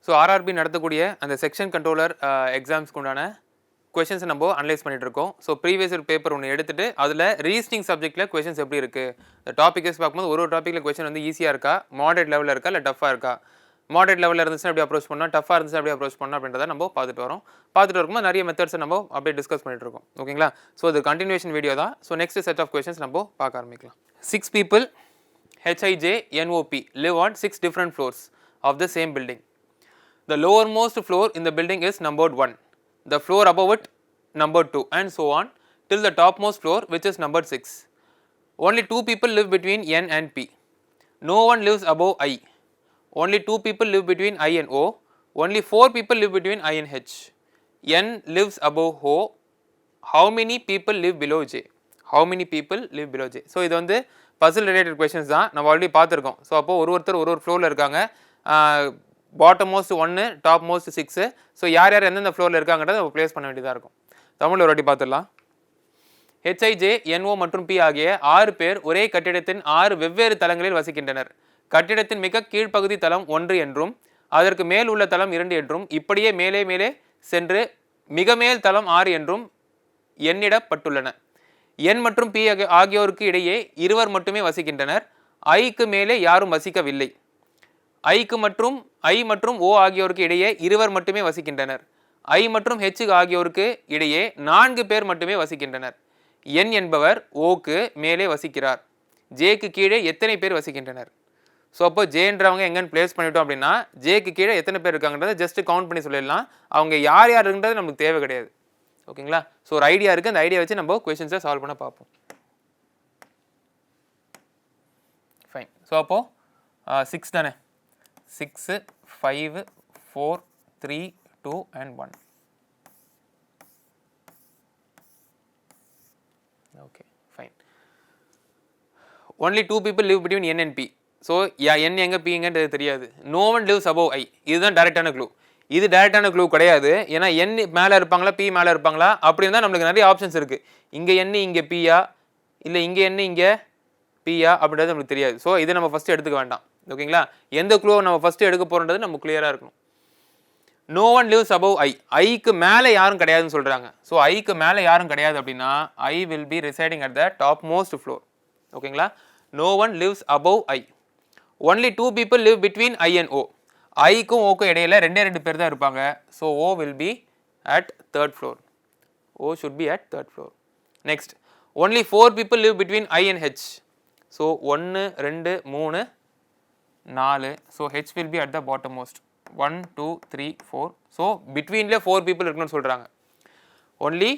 So RRB நடத்தக்கூடிய அந்த section controller எக்ஸாம்ஸ்க்கு உண்டான கொஷின்ஸை நம்ம அனலைஸ் பண்ணிட்டு இருக்கோம். ஸோ ப்ரீவியஸ் பேப்பர் ஒன்று எடுத்துட்டு அதில் ரீசனிங் சப்ஜெக்ட்டில் கொஷின்ஸ் எப்படி இருக்குது, இந்த டாபிக்ஸ் பார்க்கும்போது ஒரு டாப்பிக்கில் கொஷின் வந்து ஈஸியாக இருக்கா, மாடரேட் லெவலில் இருக்கா, இல்லை டஃபாக இருக்கா, மாடரேட் லெவலில் இருந்துச்சுன்னா எப்படி அப்ரோச் பண்ணால், டஃபாக இருந்துச்சு எப்படி அப்ரோச் பண்ணால் அப்படின்றத நம்ம பார்த்துட்டு இருக்கும்போது நிறைய மெத்தட்ஸை நம்ம அப்படியே டிஸ்கஸ் பண்ணிட்டு இருக்கோம். ஓகேங்களா? ஸோ இது கண்டினியூஷன் வீடியோ தான். So next set of questions நம்ம பார்க்க ஆரம்பிக்கலாம். 6 people HIJNOP live on 6 different floors of the same building. The lowermost floor in the building is numbered 1. The floor above it numbered 2 and so on till the topmost floor which is numbered 6. Only 2 people live between N and P. No one lives above I. Only 2 people live between I and O. Only 4 people live between I and H. N lives above O. How many people live below J? How many people live below J? So இது வந்து Basil related questions தான், நம்ம already பார்த்துருக்கோம். So அப்போது ஒருத்தர் ஒரு ஃப்ளோரில் இருக்காங்க, bottom most 1, top most 6. So யார் யார் எந்தெந்த ஃப்ளோரில் இருக்காங்கன்றதை நம்ம ப்ளேஸ் பண்ண வேண்டியதாக இருக்கும். தமிழில் ஒரு வாட்டி பார்த்துடலாம். HIJ, NO மற்றும் P ஆகிய 6 பேர் ஒரே கட்டிடத்தின் 6 வெவ்வேறு தளங்களில் வசிக்கின்றனர். கட்டிடத்தின் மிக கீழ்ப்பகுதி தளம் 1 என்றும் அதற்கு மேல் உள்ள தளம் 2 என்றும் இப்படியே மேலே மேலே சென்று மிக மேல் தளம் 6 என்றும் எண்ணிடப்பட்டுள்ளன. N மற்றும் P ஆகியோருக்கு இடையே இருவர் மட்டுமே வசிக்கின்றனர். ஐக்கு மேலே யாரும் வசிக்கவில்லை. I மற்றும் O ஆகியோருக்கு இடையே இருவர் மட்டுமே வசிக்கின்றனர். I மற்றும் H ஆகியோருக்கு இடையே 4 பேர் மட்டுமே வசிக்கின்றனர். N என்பவர் Oக்கு மேலே வசிக்கிறார். Jக்கு கீழே எத்தனை பேர் வசிக்கின்றனர்? ஸோ அப்போ ஜேன்றவங்க எங்கன்னு பிளேஸ் பண்ணிட்டோம் அப்படின்னா ஜேக்கு கீழே எத்தனை பேர் இருக்காங்கன்றதை ஜஸ்ட் கவுண்ட் பண்ணி சொல்லிடலாம். அவங்க யார் யாருன்றது நமக்கு தேவை கிடையாது. ஓகேங்களா? ஸோ ஒரு ஐடியா இருக்குது, அந்த ஐடியா வச்சு நம்ம கொஷின்ஸை சால்வ் பண்ண பார்ப்போம். ஃபைன். ஸோ அப்போது 6 தானே, 6, 5, 4, 3, 2 and 1. Okay fine. Only 2 people live between N and P. So N எங்கே P எங்கன்றது தெரியாது. No one lives above I. இதுதான் டைரக்டான க்ளூ. இது டைரக்டான க்ளூ கிடையாது. ஏன்னா N மேலே இருப்பாங்களா, P மேலே இருப்பாங்களா, அப்படி இருந்தால் நம்மளுக்கு நிறைய ஆப்ஷன்ஸ் இருக்குது. இங்கே N இங்கே Pயா, இல்லை இங்கே N இங்கே Pயா அப்படின்றது நம்மளுக்கு தெரியாது. ஸோ இதை நம்ம ஃபஸ்ட்டு எடுத்துக்க வேண்டாம். ஓகேங்களா? எந்த க்ளூவை நம்ம ஃபஸ்ட்டு எடுக்க போகிறோன்றது நம்ம கிளியராக இருக்கணும். நோ ஒன் லிவ்ஸ் அபவ் ஐ. ஐக்கு மேலே யாரும் கிடையாதுன்னு சொல்கிறாங்க. ஸோ ஐக்கு மேலே யாரும் கிடையாது அப்படின்னா I will be residing at the top most floor. ஓகேங்களா? No one lives above I. Only 2 people live between I and O. ஐக்கும் ஓக்கும் இடையில 2 பேர் தான் இருப்பாங்க. So O will be at 3rd floor. O should be at 3rd floor. Next, only 4 people live between I and H. So 1, 2, 3, 4. So H will be at the bottom most. 1, 2, 3, 4. So betweenல 4 people இருக்குன்னு சொல்றாங்க. Only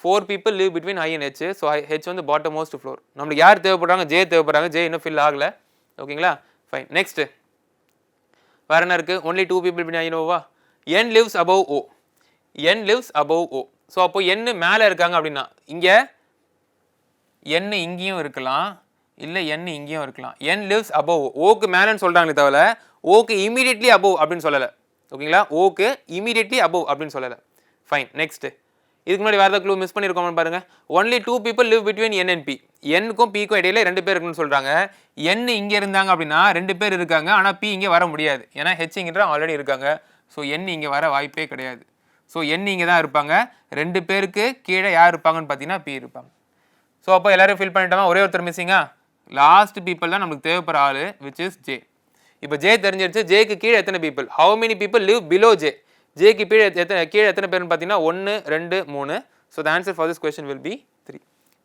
4 people live between I and H. So H வந்து bottom most floor. நம்மளுக்கு யார் தேவைப்படுறாங்க? J தேவைப்படுறாங்க. J இன்னும் fill ஆகலை. ஓகேங்களா? Fine. Next வேறு என்ன இருக்குது? Only 2 people between I and O. N lives above O. N lives above O. So அப்போ N மேலே இருக்காங்க அப்படின்னா இங்கே N இங்கேயும் இருக்கலாம், இல்லை N இங்கேயும் இருக்கலாம். N lives above O. ஓக்கு மேலேன்னு சொல்கிறாங்களே தவிர ஓக்கு இமீடியட்லி அபவ் அப்படின்னு சொல்லலை. ஓகேங்களா? ஓக்கு இமீடியட்லி அபவ் அப்படின்னு சொல்லலை. ஃபைன். நெக்ஸ்ட் இதுக்கு முன்னாடி வேறு ஏதாவது க்ளூ மிஸ் பண்ணியிருக்கோம்னு பாருங்கள். Only 2 people live between N and P. Nக்கும் Pக்கும் இடையில 2 பேர் இருக்குன்னு சொல்கிறாங்க. N இங்கே இருந்தாங்க அப்படின்னா 2 பேர் இருக்காங்க, ஆனால் P இங்கே வர முடியாது. ஏன்னா H இங்கிட்ட ஆல்ரெடி இருக்காங்க. ஸோ N இங்கே வர வாய்ப்பே கிடையாது. ஸோ N இங்கே தான் இருப்பாங்க. 2 பேருக்கு கீழே யார் இருப்பாங்கன்னு பார்த்தீங்கன்னா P இருப்பாங்க. ஸோ அப்போ எல்லோரும் ஃபில் பண்ணிட்டோமா? ஒரே ஒருத்தர் மிஸ்ஸிங்கா? லாஸ்ட் பீப்புள் தான் நம்மளுக்கு தேவைப்படுற ஆள், விச் இஸ் J. இப்போ J தெரிஞ்சிருச்சு. Jக்கு கீழே எத்தனை people? How many people live below J? Jக்கு கீழே எத்தனை பேர்னு பார்த்தீங்கன்னா 1, 2, 3. So the answer for this question will be 3.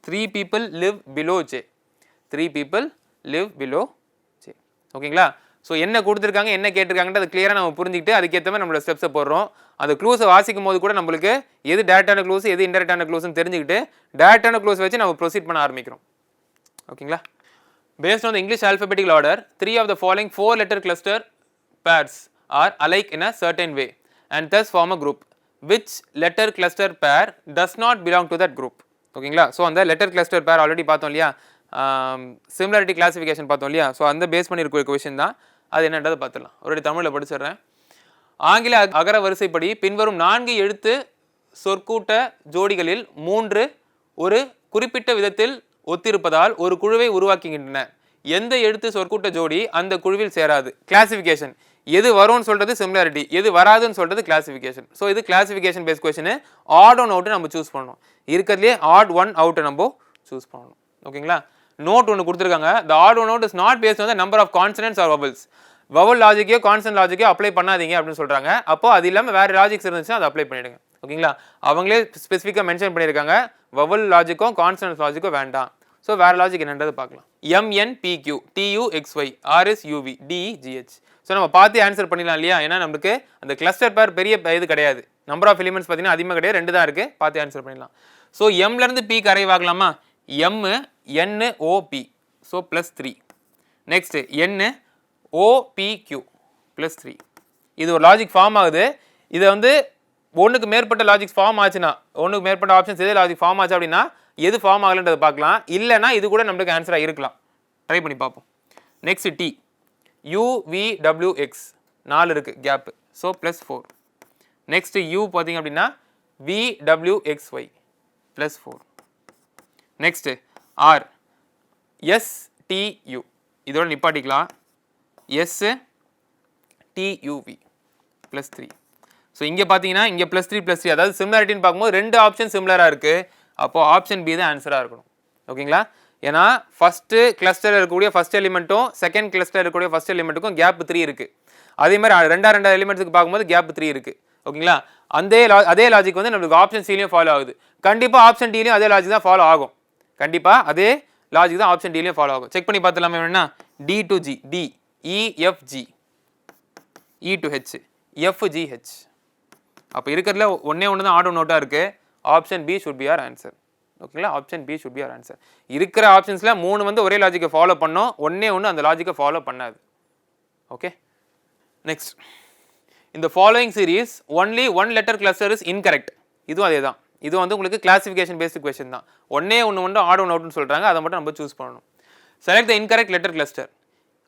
3 people live below J. 3 people live below J. ஓகேங்களா? ஸோ என்ன கொடுத்துருக்காங்க, என்ன கேட்டிருக்காங்கன்றது அது கிளியராக நம்ம புரிஞ்சுக்கிட்டு அதுக்கேற்ற மாதிரி நம்மளோட ஸ்டெப்ஸை போடுறோம். அந்த க்ளூஸை வாசிக்கும் போது கூட நம்மளுக்கு எது டேரக்டான க்ளூஸ் எது இன்டெரக்டான க்ளூஸ்னு தெரிஞ்சுக்கிட்டு டேரக்டான க்ளூஸ் வச்சு நம்ம ப்ரொசீட் பண்ண ஆரம்பிக்கிறோம். ஓகேங்களா? Based on the English alphabetical order, 3 of the following 4-letter cluster pairs are alike in a certain way and thus form a group. Which letter cluster pair does not belong to that group? ஓகேங்களா? So அந்த letter cluster பேர் already பார்த்தோம் இல்லையா, similarity classification பார்த்தோம் இல்லையா. So அந்த base பண்ணியிருக்க question தான், அது என்னன்றதை பார்த்துடலாம். ஒரு தமிழில் படிச்சிடுறேன். ஆங்கில அகர வரிசைப்படி பின்வரும் 4 எழுத்து சொற்கூட்ட ஜோடிகளில் 3 ஒரு குறிப்பிட்ட விதத்தில் ஒத்திருப்பதால் ஒரு குழுவை உருவாக்குகின்றன. எந்த எழுத்து சொற்கூட்ட ஜோடி அந்த குழுவில் சேராது. கிளாசிஃபிகேஷன் எது வரும்னு சொல்றது சிமிலாரிட்டி, எது வராதுன்னு சொல்றது கிளாசிஃபிகேஷன். ஸோ இது classification base question. Odd one out நம்ம சூஸ் பண்ணணும். இருக்கிறதுலே ஆட் ஒன் அவுட் நம்ம சூஸ் பண்ணணும். ஓகேங்களா? நோட் ஒன்று கொடுத்துருக்காங்க. The odd one out is not based on the number of consonants or vowels. Vowel லாஜிக்கோ கான்சனன்ட் லாஜிக்கோ அப்ளை பண்ணாதீங்க அப்படின்னு சொல்றாங்க. அப்போ அது இல்லாமல் வேற லாஜிக்ஸ் இருந்துச்சுன்னா அதை அப்ளை பண்ணிடுங்க. ஓகேங்களா? அவங்களே ஸ்பெசிஃபிக்காக மென்ஷன் பண்ணியிருக்காங்க வவல் லாஜிக்கோ கான்சனன்ட் லாஜிக்கோ வேண்டாம். ஸோ வேற லாஜிக் என்னன்றது பார்க்கலாம். MNPQ TUXY RSUV DEGH. So நம்ம பார்த்து ஆன்சர் பண்ணிடலாம் இல்லையா? ஏன்னா நமக்கு அந்த கிளஸ்டர் பேர் பெரிய இது கிடையாது. நம்பர் ஆஃப் எலிமெண்ட்ஸ் பார்த்தீங்கன்னா அதிகமாக கிடையாது, 2 தான் இருக்குது. பார்த்து ஆன்சர் பண்ணிடலாம். ஸோ எம்லேருந்து பிக்கு அரைவ் ஆகலாமா? M NOP so +3. Next NOPQ +3. இது ஒரு லாஜிக் ஃபார்ம் ஆகுது. இதை வந்து ஒன்றுக்கு மேற்பட்ட லாஜிக்ஸ் ஃபார்ம் ஆச்சுன்னா, ஒன்றுக்கு மேற்பட்ட ஆப்ஷன்ஸ் எது லாஜிக் ஃபார்ம் ஆச்சு அப்படின்னா எது ஃபார்ம் ஆகலன்றதை பார்க்கலாம். இல்லைனா இது கூட நம்மளுக்கு ஆன்சராக இருக்கலாம். ட்ரை பண்ணி பார்ப்போம். நெக்ஸ்ட் T UVWX 4 இருக்குது கேப்பு. ஸோ +4. நெக்ஸ்ட் U பார்த்தீங்க அப்படின்னா VWXY +4. நெக்ஸ்ட் R STU இதோட நிப்பாட்டிக்கலாம். STUV +3. ஸோ இங்கே பார்த்தீங்கன்னா இங்கே +3 அதாவது சிமிலாரிட்டின்னு பார்க்கும்போது 2 ஆப்ஷன் சிமிலராக இருக்குது. அப்போது ஆப்ஷன் பி தான் ஆன்சராக இருக்கணும். ஓகேங்களா? ஏன்னா ஃபஸ்ட்டு கிளஸ்டர் இருக்கக்கூடிய ஃபஸ்ட் எலிமெண்ட்டும் செகண்ட் கிளஸ்டர் இருக்கக்கூடிய ஃபஸ்ட் எலிமெண்ட்டுக்கும் கேப் 3 இருக்குது. அதே மாதிரி ரெண்டு எலிமெண்ட்ஸுக்கு பார்க்கும்போது கேப் 3 இருக்குது. ஓகேங்களா? அதே லாஜிக் வந்து நம்மளுக்கு ஆப்ஷன் சிலையும் ஃபாலோ ஆகுது. கண்டிப்பாக ஆப்ஷன் டிலையும் அதே லாஜிக் தான் ஃபாலோ ஆகும். கண்டிப்பாக அதே லாஜிக் தான் ஆப்ஷன் டிலையும் ஃபாலோ ஆகும். செக் பண்ணி பார்த்துலாமே வேணும்னா D to G D EFG E to H FGH. அப்போ இருக்கிறதுல ஒன்றே ஒன்று தான் ஆட் ஒன் அவுட்டாக இருக்குது. Option B should be our answer. ஓகேங்களா? Option B should be our answer. இருக்கிற ஆப்ஷன்ஸில் 3 வந்து ஒரே லாஜிக்கை ஃபாலோ பண்ணோம், ஒன்றே ஒன்று அந்த லாஜிக்கை ஃபாலோ பண்ணாது. Okay, next. இந்த following series only one letter cluster is incorrect. இதுவும் அதே தான். இது வந்து உங்களுக்கு கிளாசிஃபிகேஷன் பேஸ்டு கொஸ்டின் தான். ஒன்றே ஒன்று வந்து ஆட் ஒன் அவுட்னு சொல்கிறாங்க, அதை மட்டும் நம்ம சூஸ் பண்ணணும். Select the incorrect letter cluster.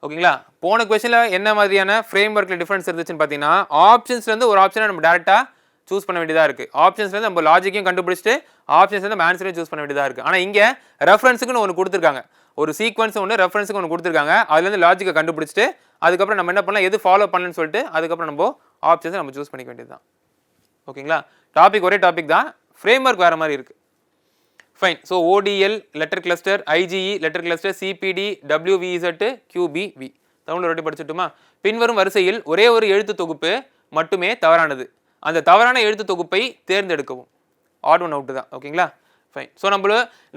ஓகேங்களா? போன கொஸ்டினில் என்ன மாதிரியான ஃப்ரேம் ஒர்க்கில் டிஃப்ரென்ஸ் இருந்துச்சுன்னு பார்த்தீங்கன்னா, ஆப்ஷன்ஸ்லேருந்து ஒரு ஆப்ஷனை நம்ம டேரெக்டாக சூஸ் பண்ண வேண்டியதாக இருக்குது. ஆப்ஷன்ஸ்லேருந்து நம்ம லாஜிக்கையும் கண்டுபிடிச்சிட்டு ஆப்ஷன்ஸ்லேருந்து நம்ம ஆன்சரையும் சூஸ் பண்ண வேண்டியதாக இருக்குது. ஆனால் இங்கே ரெஃபரன்ஸுக்குன்னு ஒன்று கொடுத்துருக்காங்க, ஒரு சீக்வன்ஸ் ஒன்று ரெஃபரன்ஸுக்கு ஒன்று கொடுத்துருக்காங்க. அதுலேருந்து லாஜிக்கை கண்டுபிடிச்சிட்டு அதுக்கப்புறம் நம்ம என்ன பண்ணலாம், எது ஃபாலோ பண்ணலன்னு சொல்லிட்டு அதுக்கப்புறம் நம்ம ஆப்ஷன்ஸை நம்ம சூஸ் பண்ணிக்க வேண்டியது தான். ஓகேங்களா? டாபிக் ஒரே டாபிக் தான், ஃப்ரேம் ஒர்க் வேறு மாதிரி இருக்குது. Fine. So ODL letter cluster, IGE letter cluster, CPD WVZ QBV. Tamil ரொட்டி படிச்சுட்டுமா? பின்வரும் வரிசையில் ஒரே ஒரு எழுத்து தொகுப்பு மட்டுமே தவறானது. அந்த தவறான எழுத்து தொகுப்பை தேர்ந்தெடுக்கவும். ஆட் ஒன் அவுட் தான். ஓகேங்களா? ஃபைன். ஸோ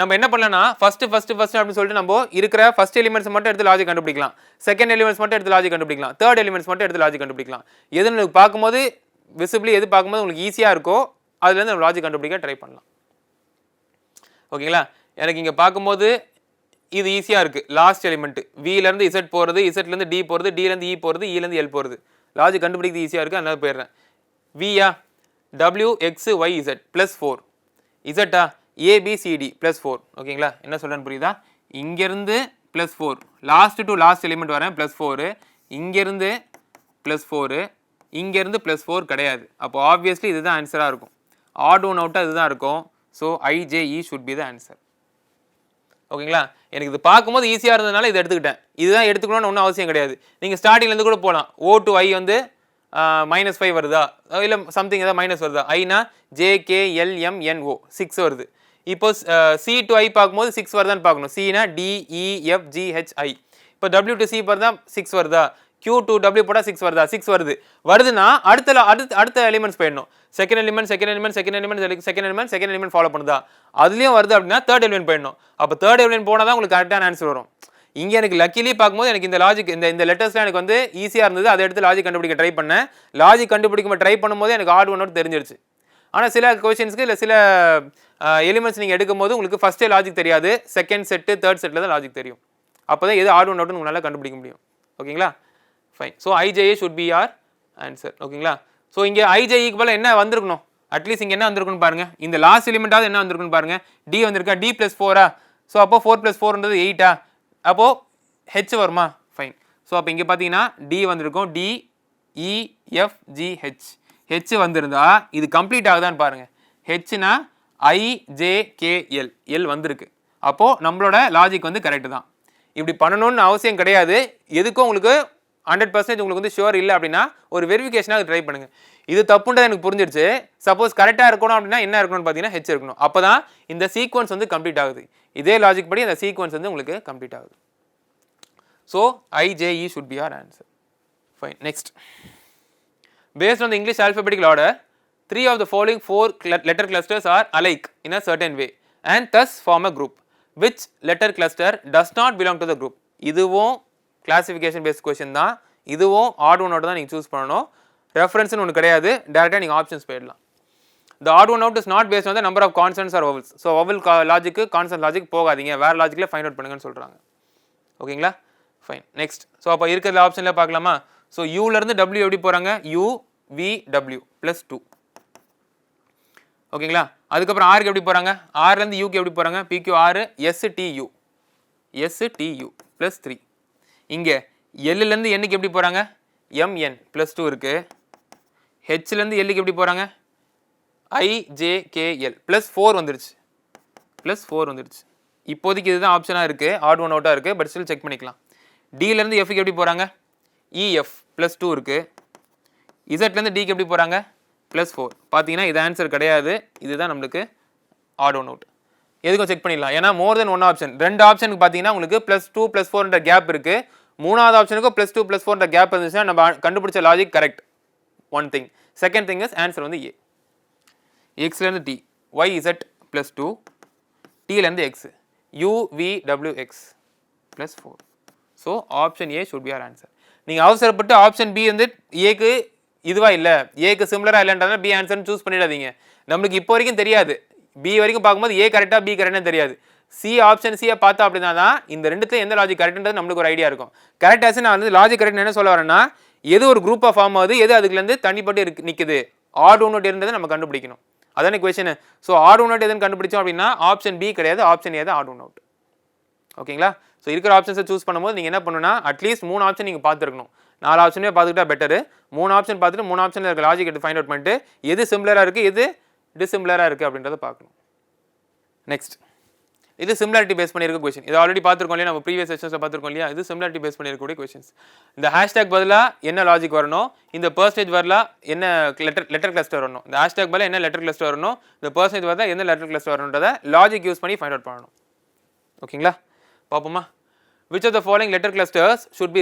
நம்ம என்ன பண்ணலாம்னா ஃபஸ்ட்டு அப்படின்னு சொல்லிட்டு நம்ம இருக்கிற ஃபஸ்ட் எலிமெண்ட்ஸ் மட்டும் எடுத்து லாஜிக் கண்டுபிடிக்கலாம், செகண்ட் எலிமெண்ட்ஸ் மட்டும் எடுத்து லாஜிக் கண்டுபிடிக்கலாம், தேர்ட் எலிமெண்ட்ஸ் மட்டும் எடுத்து லாஜிக் கண்டுபிடிக்கலாம். எது உங்களுக்கு பார்க்கும்போது விசிபிளி எது பார்க்கும்போது உங்களுக்கு ஈஸியாக இருக்கோ அதுலேருந்து நம்ம லாஜிக் கண்டுபிடிக்க ட்ரை பண்ணலாம். ஓகேங்களா? எனக்கு இங்கே பார்க்கும்போது இது ஈஸியாக இருக்குது. லாஸ்ட் எலிமெண்ட் விலேருந்து Z போகிறது, இசட்லேருந்து D போகிறது, டிலேருந்து E போகிறது, இலேருந்து L போகிறது. லாஜிக் கண்டுபிடிக்கிறது ஈஸியாக இருக்குது, அதனால போயிடுறேன். வியா WXYZ +4, இசட்டா ABCD +4. ஓகேங்களா? என்ன சொல்கிறேன்னு புரியுதா? இங்கேருந்து +4, லாஸ்ட் டு லாஸ்ட் எலிமெண்ட் வரேன் +4, இங்கேருந்து +4, இங்கேருந்து +4 கிடையாது. அப்போ ஆப்வியஸ்லி இதுதான் ஆன்சராக இருக்கும். ஆட் ஒன் அவுட்டாக இதுதான் இருக்கும். So IJE should be the answer. ஓகேங்களா? எனக்கு இது பார்க்கும்போது ஈஸியாக இருந்ததுனால இதை எடுத்துக்கிட்டேன். இதுதான் எடுத்துக்கணும்னு ஒன்றும் அவசியம் கிடையாது. நீங்கள் ஸ்டார்டிங்லேருந்து கூட போகலாம். O to I வந்து -5 வருதா, இல்லை சம்திங் ஏதாவது மைனஸ் வருதா, ஐனா JKLMNO 6 வருது. இப்போ C to I பார்க்கும்போது 6 வருதான்னு பார்க்கணும். Cனா DEFGHI. இப்போ W to C வருதா 6 வருதா, Q to W போட்டால் 6 வருதா, 6 வருதுன்னா அடுத்த எலிமெண்ட்ஸ் போயிடணும். செகண்ட் எலிமெண்ட் ஃபாலோ பண்ணுதா, அதுலேயும் வருது அப்படின்னா தேர்ட் எலிமெண்ட் போயிடணும். அப்போ தேர்ட் எலிமெண்ட் போனால் தான் உங்களுக்கு கரெக்டான ஆன்சர் வரும். இங்கே எனக்கு லக்கிலி பார்க்கும்போது எனக்கு இந்த லாஜிக் இந்த லெட்டர்ஸ்லாம் எனக்கு வந்து ஈஸியாக இருந்தது. அதை எடுத்து லாஜிக் கண்டுபிடிக்க ட்ரை பண்ணேன். லாஜிக் கண்டுபிடிக்க ட்ரை பண்ணும்போது எனக்கு ஆட் ஒன் அவுட் தெரிஞ்சிருச்சு. ஆனால் சில கொஸ்டின்ஸ்க்கு இல்லை சில எலிமெண்ட்ஸ் நீங்கள் எடுக்கும் போது உங்களுக்கு ஃபஸ்ட்டே லாஜிக் தெரியாது, செகண்ட் செட்டு தேர்ட் செட்டில் தான் லாஜிக் தெரியும். அப்போ தான் எது ஆட் ஒன் அவுட்னு உங்களால் கண்டுபிடிக்க முடியும். ஓகேங்களா? Fine. So IJE should be our answer. ஓகேங்களா? ஸோ இங்கே IJEக்கு போல என்ன வந்திருக்கணும், அட்லீஸ்ட் இங்கே என்ன வந்திருக்குன்னு பாருங்கள். இந்த லாஸ்ட் எலிமெண்ட்டாவது என்ன வந்திருக்குன்னு பாருங்கள். D வந்திருக்கா, D +4. ஸோ அப்போ 4 + 4ன்றது 8. அப்போது H வருமா? ஃபைன். ஸோ அப்போ இங்கே பார்த்தீங்கன்னா D வந்திருக்கும், DEFGH. H வந்திருந்தா இது கம்ப்ளீட் ஆகுதான்னு பாருங்கள். Hனா IJKL, L வந்திருக்கு. அப்போது நம்மளோட லாஜிக் வந்து கரெக்டு தான். இப்படி பண்ணணும்னு அவசியம் கிடையாது. எதுக்கும் உங்களுக்கு 100% உங்களுக்கு வந்து ஷுவர் இல்லை அப்படின்னா ஒரு வெரிஃபிகேஷனாக ட்ரை பண்ணுங்கள். இது தப்புன்றது எனக்கு புரிஞ்சிடுச்சு. சப்போஸ் கரெக்டாக இருக்கணும் அப்படின்னா என்ன இருக்கணும்னு பார்த்தீங்கன்னா ஹெச் இருக்கணும். அப்போ தான் இந்த சீக்வன்ஸ் வந்து கம்ப்ளீட் ஆகுது. இதே லாஜிக் படி அந்த சீக்வன்ஸ் வந்து உங்களுக்கு கம்ப்ளீட் ஆகுது. So IJE should be our answer. Fine. Next. Based on the English alphabetical order, 3 of the following 4 letter clusters are alike in a certain way and thus form a group. Which letter cluster does not belong to the group? இதுவும் classification based question தான். இதுவும் odd one out தான் நீங்கள் choose பண்ணணும். ரெஃபரன்ஸ்னு ஒன்று கிடையாது. டேரெக்டாக நீங்கள் ஆப்ஷன்ஸ் போயிடலாம். The odd one out is not based on the number of consonants or vowels. So vowel logic consonant logic போகாதீங்க, வேறு லாஜிக்கில் ஃபைண்ட் அவுட் பண்ணுங்கன்னு சொல்கிறாங்க. ஓகேங்களா? ஃபைன். நெக்ஸ்ட். ஸோ அப்போ இருக்கிற ஆப்ஷனில் பார்க்கலாமா? ஸோ யூலேருந்து W எப்படி போகிறாங்க? UVW + 2. ஓகேங்களா? அதுக்கப்புறம் ஆருக்கு எப்படி போகிறாங்க? ஆர்லேருந்து யூக்கு எப்படி போகிறாங்க? PQR STU + 3. இங்கே எல்லுலேருந்து எண்ணுக்கு எப்படி போகிறாங்க? MN + 2 இருக்குது. ஹெச்லேருந்து எல்லுக்கு எப்படி போகிறாங்க? IJKL +4 வந்துருச்சு. +4 வந்துருச்சு. இப்போதைக்கு இதுதான் ஆப்ஷனாக இருக்குது, ஆட் ஒன் அவுட்டாக இருக்குது. பட் ஸ்டில் செக் பண்ணிக்கலாம். டிலேருந்து எஃப்க்கு எப்படி போகிறாங்க? EF +2 இருக்குது. இசட்லேருந்து டிக்கு எப்படி போகிறாங்க? +4. பார்த்தீங்கன்னா இது ஆன்சர் கிடையாது. இதுதான் நம்மளுக்கு ஆட் ஒன் அவுட். எதுக்கும் செக் பண்ணிடலாம். ஏன்னா மோர் தென் ஒன் ஆப்ஷன். 2 ஆப்ஷனுக்கு பார்த்தீங்கன்னா உங்களுக்கு +2 +4 கேப் இருக்குது. 3வது ஆப்ஷனுக்கு +2 +4 கேப் இருந்துச்சுன்னா நம்ம கண்டுபிடிச்ச logic correct. One thing. Second thing is answer வந்து ஏ. எக்ஸ்லேருந்து டி, YZ +2, டிலேருந்து X, UVWX +4. So option A should be our answer. நீங்கள் அவசரப்பட்டு ஆப்ஷன் பி வந்து ஏக்கு இதுவா இல்லை, ஏக்கு சிமிலராக இல்லைன்றதுனால பி ஆன்சர்னு சூஸ் பண்ணிடாதீங்க. நம்மளுக்கு இப்போ வரைக்கும் தெரியாது. பி வரைக்கும் பார்க்கும்போது ஏ கரெக்டாக பி கரெக்டாக தெரியாது. ஆப்ஷன் சியை பார்த்தா அப்படின்னா தான் இந்த ரெண்டுத்துல எந்த லாஜிக் கரெக்ட்ன்றது நம்மளுக்கு ஒரு ஐடியா இருக்கும். கரெக்டாக நான் வந்து லாஜிக் கரெக்ட் என்ன சொல்ல வரேன்னா, எது ஒரு குரூப்பாக ஃபார்ம் ஆகுது, எது அதுக்குலேருந்து தனிப்பட்டு நிற்குது, ஆட் ஒன் அவுட் இருந்ததை நம்ம கண்டுபிடிக்கணும். அதான question. So odd one out எதுன்னு கண்டுபிடிச்சோம் அப்படின்னா ஆப்ஷன் பி கிடையாது, ஆப்ஷன் ஏ தான் ஆட் ஒன் அவுட். ஓகேங்களா? ஸோ இருக்கிற ஆப்ஷன்ஸை சூஸ் பண்ணும்போது நீங்கள் என்ன பண்ணணும்னா அட்லீஸ்ட் 3 ஆப்ஷன் நீங்கள் பார்த்துருக்கணும். 4 ஆப்ஷனே பார்த்துக்கிட்டா பெட்டரு. 3 ஆப்ஷன் பார்த்துட்டு 3 ஆப்ஷனில் இருக்க லாஜிக் எடுத்து ஃபைண்ட் அவுட் பண்ணிட்டு எது சிமிலராக இருக்குது, எது டிசிமிலராக இருக்குது அப்படின்றத பார்க்கணும். நெக்ஸ்ட். இது சிமிலாரிட்டி பேஸ் பண்ணியிருக்க கொஸ்டின். இது ஆல்ரெடி பார்த்துருக்கோம் இல்லையா, நம்ம ப்ரீவியஸ் செஷன்ஸில் பார்த்துருக்கோம் இல்லையா. இது சிமிலாரிட்டி பேஸ் பண்ணியிருக்கக்கூடிய கொஸ்டின்ஸ். இந்த ஹேஷ்டேக் பதிலாக என்ன லாஜிக் வரணும், இந்த பர்சன்டேஜ் வரலாம் என்ன லெட்டர் கிளஸ்டர் வரணும், இந்த ஹேஷ்டேக் பதிலாக என்ன லெட்டர் கிளஸ்டர் வரணும், இந்த பர்சன்டேஜ் வரலாம் என்ன லெட்டர் கிளஸ்டர் வரணுன்றதை லாஜிக் யூஸ் பண்ணி ஃபைண்ட் அவுட் பண்ணணும். ஓகேங்களா? பார்ப்போமா? Which of the following letter clusters should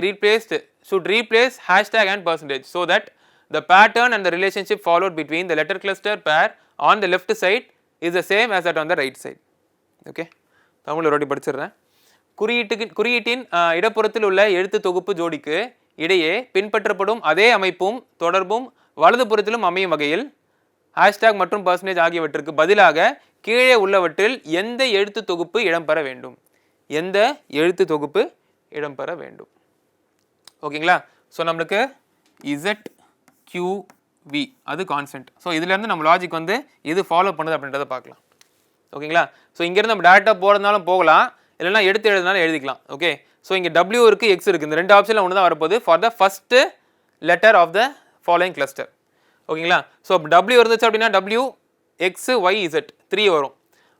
replace hashtag and percentage so that the pattern and the relationship followed between the letter cluster pair on the left side is the same as that on the right side. Okay? Tamil ஒருவாட்டி படிச்சிடுறேன். குறியீட்டின் இடப்புறத்தில் உள்ள எழுத்து தொகுப்பு ஜோடிக்கு இடையே பின்பற்றப்படும் அதே அமைப்பும் தொடர்பும் வலது புறத்திலும் அமையும் வகையில் ஹேஷ்டேக் மற்றும் பர்சன்டேஜ் ஆகியவற்றுக்கு பதிலாக கீழே உள்ளவற்றில் எந்த எழுத்து தொகுப்பு இடம்பெற வேண்டும், எந்த எழுத்து தொகுப்பு இடம்பெற வேண்டும். ஓகேங்களா? ஸோ நம்மளுக்கு ZQV அது கான்ஸ்டன்ட். ஸோ இதுலேருந்து நம்ம லாஜிக் வந்து எது ஃபாலோ பண்ணுது அப்படின்றத பார்க்கலாம். ஓகேங்களா? ஸோ இங்கேருந்து நம்ம டேரெக்டாக போகிறதுனாலும் போகலாம், இல்லைனா எடுத்து எழுதுனாலும் எழுதிக்கலாம். ஓகே? ஸோ இங்கே W இருக்குது, X இருக்குது. இந்த 2 ஆப்ஷனில் ஒன்று தான் வரப்போகுது for the first letter of the following cluster. ஓகேங்களா? ஸோ W இருந்துச்சு அப்படின்னா W X Y Z 3 வரும்.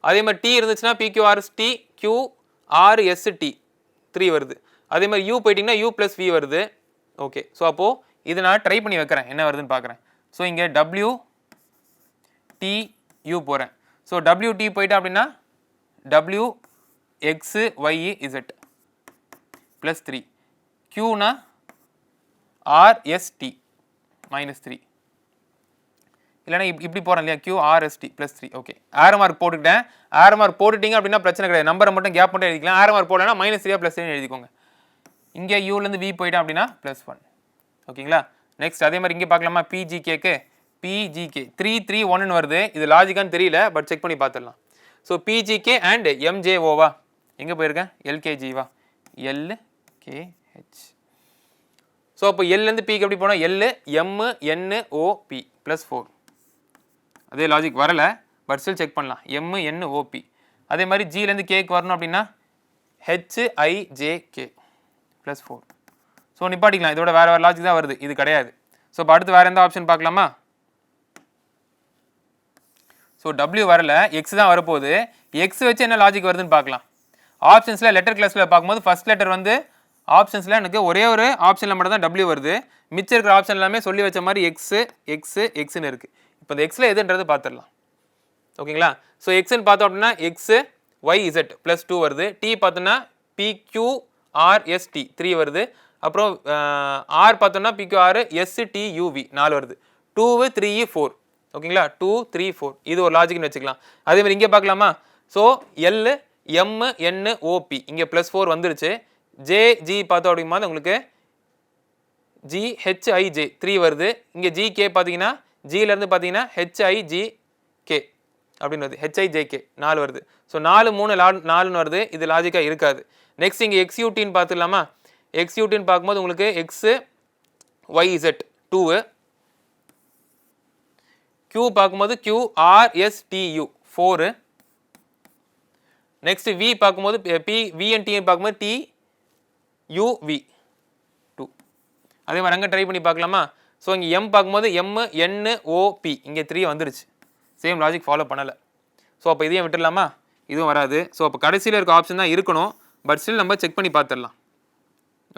அதே மாதிரி T இருந்துச்சுன்னா PQRST QRST 3 வருது. அதே மாதிரி U போயிட்டிங்கன்னா U + V வருது. ஓகே. ஸோ அப்போது இதை நான் ட்ரை பண்ணி வைக்கிறேன், என்ன வருதுன்னு பார்க்குறேன். ஸோ இங்கே WTU போகிறேன். ஸோ WT போயிட்டா அப்படின்னா WXYZ +3, Qனா RST -3, இல்லைனா இப்படி போகிறேன் இல்லையா, QRST +3. ஓகே. ஆரோ மார்க் போட்டுக்கிட்டேன். ஆரோ மார்க் போட்டுட்டிங்க அப்படின்னா பிரச்சனை கிடையாது, நம்பரை மட்டும் கேப் மட்டும் எழுதிக்கலாம். ஆரோ மார்க் போடலைன்னா -3 +3 எழுதிக்கோங்க. இங்கே யூலேருந்து V போயிட்டா அப்படின்னா +1. ஓகேங்களா? நெக்ஸ்ட் அதே மாதிரி இங்கே பார்க்கலாமா, PGKக்கு PGK 331 வருது. இது லாஜிக்கான்னு தெரியல, பட் செக் பண்ணி பார்த்துடலாம். ஸோ PGK அண்ட் MJOவா, எங்கே போயிருக்கேன், LKGவா, LKH. ஸோ அப்போ எல்லேருந்து பிக்கு எப்படி போனால் MNOP +4. அதே லாஜிக் வரலை, பட் ஸ்டில் செக் பண்ணலாம். MNOP. அதே மாதிரி ஜிலேருந்து கேக்கு வரணும் அப்படின்னா HIJK +4. ஸோ நிப்பாட்டிக்கலாம். இதோட வேறு லாஜிக் தான் வருது, இது கிடையாது. ஸோ இப்போ அடுத்து வேறு எந்த ஆப்ஷன் பார்க்கலாமா? ஸோ W வரல, X தான் வரப்போகுது. X வச்சு என்ன லாஜிக் வருதுன்னு பார்க்கலாம். ஆப்ஷன்ஸில் லெட்டர் கிளாஸில் பார்க்கும்போது ஃபர்ஸ்ட் லெட்டர் வந்து ஆப்ஷன்ஸில் எனக்கு ஒரே ஒரு ஆப்ஷனில் மட்டும் தான் டபிள்யூ வருது. மிச்சம் இருக்கிற ஆப்ஷன் எல்லாமே சொல்லி வச்ச மாதிரி எக்ஸ்னு இருக்குது. இப்போ இந்த எக்ஸில் எதுன்றது பார்த்துடலாம். ஓகேங்களா? ஸோ எக்ஸ்ன்னு பார்த்தோம் அப்படின்னா எக்ஸு ஒய்இசட் ப்ளஸ் 2 வருது. டி பார்த்தோன்னா PQRST 3 வருது. அப்புறம் ஆர் பார்த்தோம்னா PQR STUV 4 வருது. 2 3 4. ஓகேங்களா? 2 3 4 இது ஒரு லாஜிக்னு வச்சுக்கலாம். அதே மாதிரி இங்கே பார்க்கலாமா? ஸோ எல் MNOP இங்கே +4 வந்துருச்சு. JG பார்த்தோம் அப்படிங்கும்போது உங்களுக்கு GHIJ 3 வருது. இங்கே GK பார்த்தீங்கன்னா ஜிலேருந்து பார்த்தீங்கன்னா HIGK அப்படின்னு வருது. HIJK 4 வருது. ஸோ 4 3 4ன்னு வருது. இது லாஜிக்காக இருக்காது. நெக்ஸ்ட் இங்கே XUTன்னு பார்த்துக்கலாமா? XUTன்னு பார்க்கும்போது உங்களுக்கு XYZ 2, Q பார்க்கும்போது QRSTU 4, நெக்ஸ்ட் V பார்க்கும்போது VNT பார்க்கும்போது TUV 2. அதே மாதிரி அங்கே ட்ரை பண்ணி பார்க்கலாமா? ஸோ இங்கே M பார்க்கும்போது MNOP இங்கே 3 வந்துருச்சு. சேம் லாஜிக் ஃபாலோ பண்ணலை. ஸோ அப்போ இதையும் விட்டுடலாமா? இதுவும் வராது. ஸோ அப்போ கடைசியில் இருக்க ஆப்ஷன் தான் இருக்கணும். பட் ஸ்டில் நம்ம செக் பண்ணி பார்த்துடலாம்.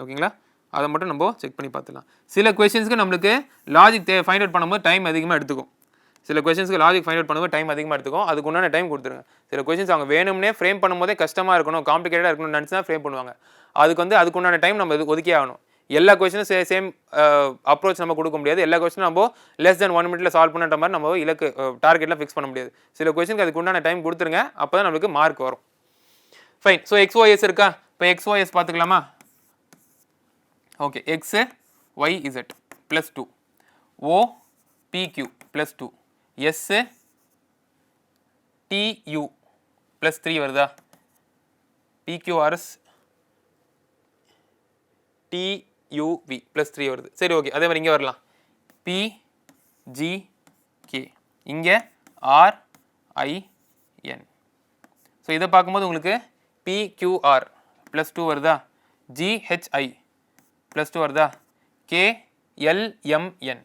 ஓகேங்களா? அதை மட்டும் நம்ம செக் பண்ணி பார்த்துடலாம். சில கொஸ்டின்ஸ்க்கு நம்மளுக்கு லாஜிக் ஃபைண்ட் அவுட் பண்ணும்போது டைம் அதிகமாக எடுத்துக்கும். சில கொஸ்டின்ஸ்க்கு லாஜிக் ஃபைண்ட் அவுட் பண்ணும்போது டைம் அதிகமாக எடுத்துக்கும். அதுக்கு உண்டான டைம் கொடுத்துருங்க. சில கொஸ்டின்ஸ் அவங்க வேணும்னே ஃப்ரேம் பண்ணும்போதே கஷ்டமாக இருக்கணும், காம்ப்ளிகேட்டடாக இருக்கணும்னு நினச்சி தான் ஃப்ரேம் பண்ணுவாங்க. அதுக்கு வந்து அதுக்குண்டான டைம் நம்ம ஒதுக்கே ஆகணும். எல்லா கொஸ்டினும் சேம் அப்ரோச் நம்ம கொடுக்க முடியாது. எல்லா கொஸ்டினும் நம்ம லெஸ் தென் 1 மினிட்ல சால்வ் பண்ணுற மாதிரி நம்ம இலக்கு டார்கெட்லாம் ஃபிக்ஸ் பண்ண முடியாது. சில கொஸ்டினுக்கு அதுக்கு உண்டான டைம் கொடுத்துருங்க. அப்போ தான் நம்மளுக்கு மார்க் வரும். ஃபைன். ஸோ XYS இருக்கா? இப்போ XYS பார்த்துக்கலாமா? Okay. XYZ +2, OPQ +2, STU +3 வருதா? PQRS TUV +3 வருது. சரி, ஓகே. அதே மாதிரி இங்கே வரலாம். PGK இங்கே RIN. ஸோ இதை பார்க்கும்போது உங்களுக்கு PQR +2 வருதா? GHI +2 வருதா? KLMN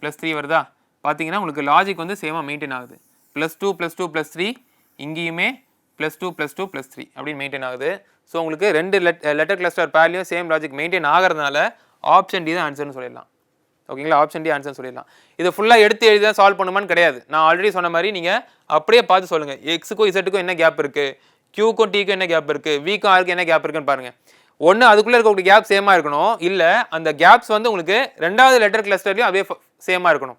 +3 வருதா? பார்த்தீங்கன்னா உங்களுக்கு லாஜிக் வந்து சேமாக மெயின்டைன் ஆகுது. +2 +2 +3 இங்கேயுமே +2 +2 +3 அப்படின்னு மெயின்டைன் ஆகுது. ஸோ உங்களுக்கு 2 லெட்டர் கிளஸ்டர் பேர்லையும் சேம் லாஜிக் மெயின்டைன் ஆகிறதுனால ஆப்ஷன் டி தான் ஆன்சர்னு சொல்லிடலாம். ஓகேங்களா? ஆப்ஷன் டி ஆன்சர் சொல்லிடலாம். இதை ஃபுல்லாக எடுத்து எழுதி தான் சால்வ் பண்ணுமான்னு கிடையாது. நான் ஆல்ரெடி சொன்ன மாதிரி நீங்கள் அப்படியே பார்த்து சொல்லுங்கள். எக்ஸுக்கும் இசட்டுக்கும் என்ன கேப் இருக்குது, கியூக்கும் டிக்கும் என்ன கேப் இருக்குது, விக்கும் ஆருக்கு என்ன கேப் இருக்குன்னு பாருங்கள். ஒன்று அதுக்குள்ளே இருக்கக்கூடிய கேப் சேமாக இருக்கணும். இல்லை அந்த கேப்ஸ் வந்து உங்களுக்கு ரெண்டாவது லெட்டர் கிளஸ்டர்லையும் அதே சேமாக இருக்கணும்.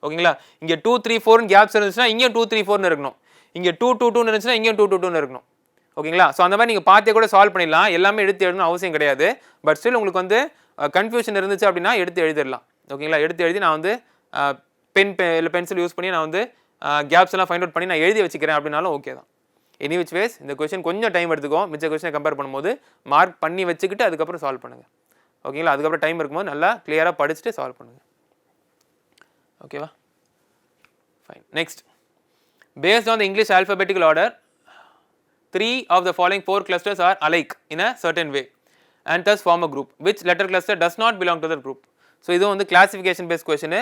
ஓகேங்களா? இங்கே 2 3 4 கேப்ஸ் இருந்துச்சுன்னா இங்கேயும் 2 3 4 இருக்கணும். இங்கே 2 2 2 இருந்துச்சுன்னா இங்கேயும் 2 2 2 இருக்கணும். ஓகேங்களா? ஸோ அந்த மாதிரி நீங்கள் பார்த்தே கூட சால்வ் பண்ணிடலாம். எல்லாமே எடுத்து எழுதணும் அவசியம் கிடையாது. பட் ஸ்டில் உங்களுக்கு வந்து கன்ஃபியூஷன் இருந்துச்சு அப்படின்னா எடுத்து எழுதிடலாம். ஓகேங்களா? எடுத்து எழுதி நான் வந்து இல்லை பென்சில் யூஸ் பண்ணி நான் வந்து கேப்ஸ் எல்லாம் ஃபைண்ட் அவுட் பண்ணி நான் எழுதி வச்சுக்கிறேன் அப்படின்னாலும் ஓகே தான். எனி விச் வேஸ் இந்த கொஸ்டின் கொஞ்சம் டைம் எடுத்துக்கும். மிச்ச கொஸ்டினை கம்பேர் பண்ணும்போது மார்க் பண்ணி வச்சுக்கிட்டு அதுக்கப்புறம் சால்வ் பண்ணுங்கள். ஓகேங்களா? அதுக்கப்புறம் டைம் இருக்கும்போது நல்லா கிளியராக படிச்சுட்டு சால்வ் பண்ணுங்கள். ஓகேவா? Fine. Next, based on the English alphabetical order, 3 of the following 4 clusters are alike in a certain way and thus form a group. Which letter cluster does not belong to the group? So இது வந்து classification based question.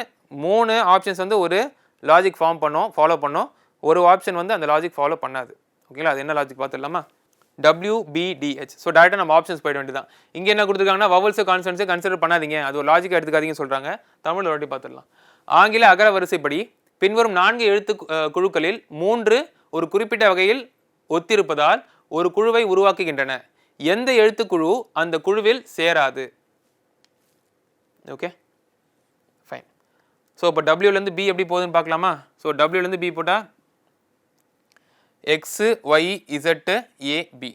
3 options வந்து ஒரு logic follow பண்ணோம். ஒரு option வந்து அந்த logic follow பண்ணாது. ஓகேங்களா? அது என்ன லாஜிக் பார்த்துடலாமா? WBDH. ஸோ டேரெக்டாக நம்ம ஆப்ஷன்ஸ் போயிட வேண்டியதான். இங்கே என்ன கொடுத்துருக்காங்கன்னா வவல்ஸு கான்சனன்ஸை கன்சிடர் பண்ணாதீங்க, அது ஒரு லாஜிக் எடுத்துக்காதீங்கன்னு சொல்கிறாங்க. தமிழ் ஒரு பார்த்துடலாம். ஆங்கில அகர வரிசைப்படி பின்வரும் 4 எழுத்து குழுக்களில் 3 ஒரு குறிப்பிட்ட வகையில் ஒத்திருப்பதால் ஒரு குழுவை உருவாக்குகின்றன. எந்த எழுத்துக்குழு அந்த குழுவில் சேராது? Okay, fine. ஸோ இப்போ டபிள்யூலேருந்து பி எப்படி போகுதுன்னு பார்க்கலாமா? ஸோ டபிள்யூலேருந்து பி போட்டால் X Y Z AB,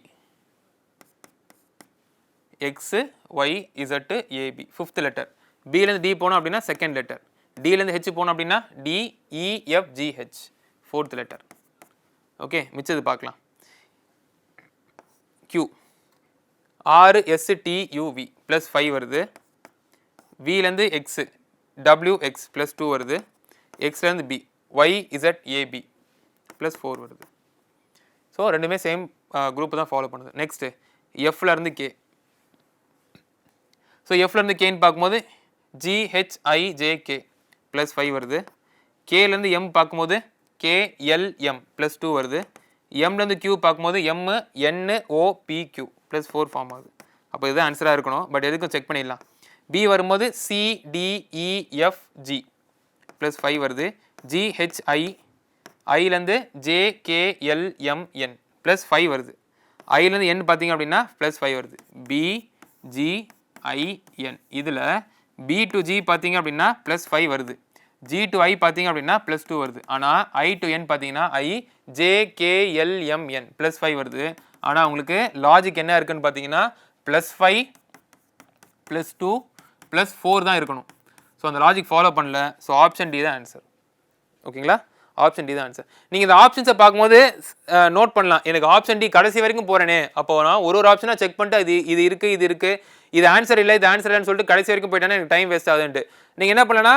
X Y Z AB 5th letter. பிலேருந்து டி போனோம் அப்படின்னா 2nd லெட்டர். டிலேருந்து ஹெச் போனோம் அப்படின்னா டிஇஎஃப்ஜிஹெச் 4th லெட்டர். ஓகே, மிச்சது பார்க்கலாம். Q RSTUV +5 வருது. விலேருந்து எக்ஸு WX +2 வருது. எக்ஸ்லேருந்து பி YZAB +4 வருது. ஸோ ரெண்டுமே சேம் குரூப் தான் ஃபாலோ பண்ணுது. நெக்ஸ்ட்டு எஃப்லேருந்து கே. ஸோ எஃப்லேருந்து கேன்னு பார்க்கும்போது GHIJK +5 வருது. கேலேருந்து எம் பார்க்கும்போது KLM +2 வருது. எம்லேருந்து கியூ பார்க்கும்போது எம் என் ஓ பி கியூ ப்ளஸ் 4 ஃபார்ம் ஆகுது. அப்போ இதுதான் ஆன்சராக இருக்கணும். பட் எதுக்கும் செக் பண்ணிடலாம். பி வரும்போது CDEFG ப்ளஸ் 5 வருது. GHI ஐலேருந்து JKLMN ப்ளஸ் 5 வருது. ஐலேருந்து என் பார்த்தீங்க அப்படின்னா ப்ளஸ் 5 வருது. BGIN இதில் B to G பார்த்தீங்க அப்படின்னா ப்ளஸ் 5 வருது. G to I பார்த்தீங்க அப்படின்னா ப்ளஸ் 2 வருது. ஆனால் I to N பார்த்தீங்கன்னா JKLMN ப்ளஸ் 5 வருது. ஆனால் உங்களுக்கு லாஜிக் என்ன இருக்குன்னு பார்த்தீங்கன்னா ப்ளஸ் 5 ப்ளஸ் 2 ப்ளஸ் 4 தான் இருக்கணும். ஸோ அந்த லாஜிக் ஃபாலோ பண்ணல. ஸோ ஆப்ஷன் டி தான் ஆன்சர். ஓகேங்களா? ஆப்ஷன் டி தான் ஆன்சர். நீங்கள் இந்த ஆப்ஷன்ஸை பார்க்கும்போது நோட் பண்ணலாம். எனக்கு ஆப்ஷன் டி கடைசி வரைக்கும் போகிறேனே, அப்போ நான் ஒரு ஆப்ஷனாக செக் பண்ணிட்டு இது இருக்குது இது ஆன்சர் இல்லை இது ஆன்சர் இல்லைன்னு சொல்லிட்டு கடைசி வரைக்கும் போயிட்டேன்னா எனக்கு டைம் வேஸ்ட் ஆகுதுன்ட்டு நீங்கள் என்ன பண்ணலன்னா